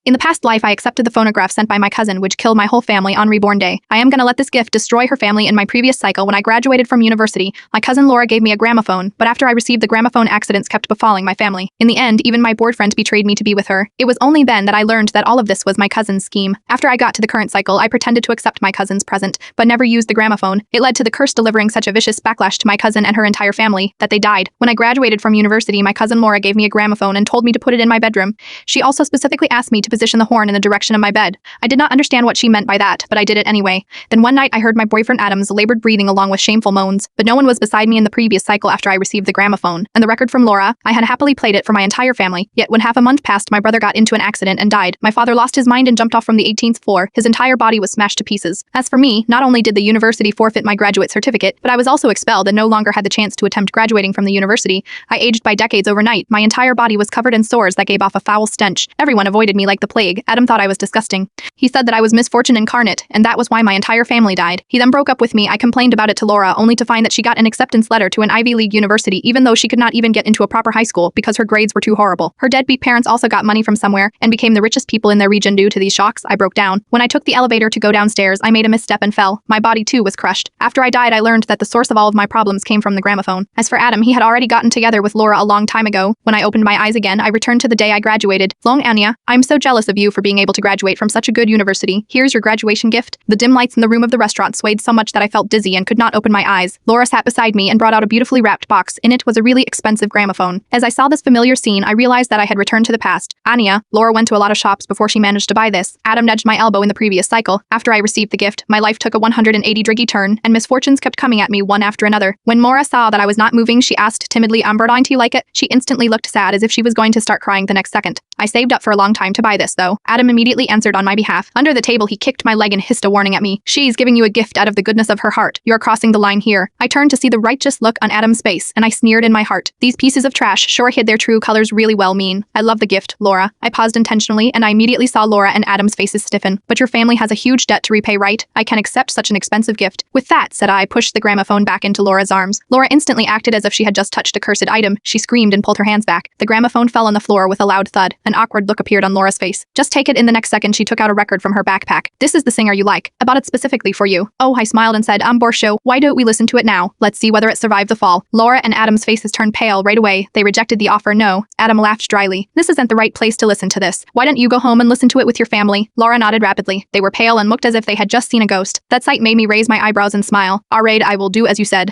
In the past life, I accepted the phonograph sent by my cousin, which killed my whole family on reborn day. I am gonna let this gift destroy her family. In my previous cycle, when I graduated from university, my cousin Laura gave me a gramophone, but after I received the gramophone, accidents kept befalling my family. In the end, even my boyfriend betrayed me to be with her. It was only then that I learned that all of this was my cousin's scheme. After I got to the current cycle, I pretended to accept my cousin's present, but never used the gramophone. It led to the curse delivering such a vicious backlash to my cousin and her entire family that they died. When I graduated from university, my cousin Laura gave me a gramophone and told me to put it in my bedroom. She also specifically asked me to position the horn in the direction of my bed. I did not understand what she meant by that, but I did it anyway. Then one night I heard my boyfriend Adam's labored breathing along with shameful moans, but no one was beside me in the previous cycle after I received the gramophone. And the record from Laura, I had happily played it for my entire family, yet when half a month passed, my brother got into an accident and died. My father lost his mind and jumped off from the 18th floor. His entire body was smashed to pieces. As for me, not only did the university forfeit my graduate certificate, but I was also expelled and no longer had the chance to attempt graduating from the university. I aged by decades overnight. My entire body was covered in sores that gave off a foul stench. Everyone avoided me like the plague. Adam thought I was disgusting. He said that I was misfortune incarnate, and that was why my entire family died. He then broke up with me. I complained about it to Laura, only to find that she got an acceptance letter to an Ivy League university, even though she could not even get into a proper high school because her grades were too horrible. Her deadbeat parents also got money from somewhere and became the richest people in their region. Due to these shocks, I broke down. When I took the elevator to go downstairs, I made a misstep and fell. My body too was crushed. After I died, I learned that the source of all of my problems came from the gramophone. As for Adam, he had already gotten together with Laura a long time ago. When I opened my eyes again, I returned to the day I graduated. Long Anya, I'm so jealous of you for being able to graduate from such a good university. Here's your graduation gift. The dim lights in the room of the restaurant swayed so much that I felt dizzy and could not open my eyes. Laura sat beside me and brought out a beautifully wrapped box. In it was a really expensive gramophone. As I saw this familiar scene, I realized that I had returned to the past. Anya, Laura went to a lot of shops before she managed to buy this. Adam nudged my elbow in the previous cycle. After I received the gift, my life took a 180-degree turn, and misfortunes kept coming at me one after another. When Laura saw that I was not moving, she asked timidly, "Don't you like it?" She instantly looked sad, as if she was going to start crying the next second. I saved up for a long time to buy this, though. Adam immediately answered on my behalf. Under the table, he kicked my leg and hissed a warning at me. "She's giving you a gift out of the goodness of her heart. You're crossing the line here." I turned to see the righteous look on Adam's face, and I sneered in my heart. These pieces of trash sure hid their true colors really well. Mean. I love the gift, Laura. I paused intentionally, and I immediately saw Laura and Adam's faces stiffen. But your family has a huge debt to repay, right? I can accept such an expensive gift. With that, said I, pushed the gramophone back into Laura's arms. Laura instantly acted as if she had just touched a cursed item. She screamed and pulled her hands back. The gramophone fell on the floor with a loud thud. An awkward look appeared on Laura's face. "Just take it." In the next second, she took out a record from her backpack. "This is the singer you like. I bought it specifically for you." Oh, I smiled and said, Borsho, why don't we listen to it now? Let's see whether it survived the fall. Laura and Adam's faces turned pale right away. They rejected the offer. No. Adam laughed dryly. "This isn't the right place to listen to this. Why don't you go home and listen to it with your family?" Laura nodded rapidly. They were pale and looked as if they had just seen a ghost. That sight made me raise my eyebrows and smile. "Alright, I will do as you said."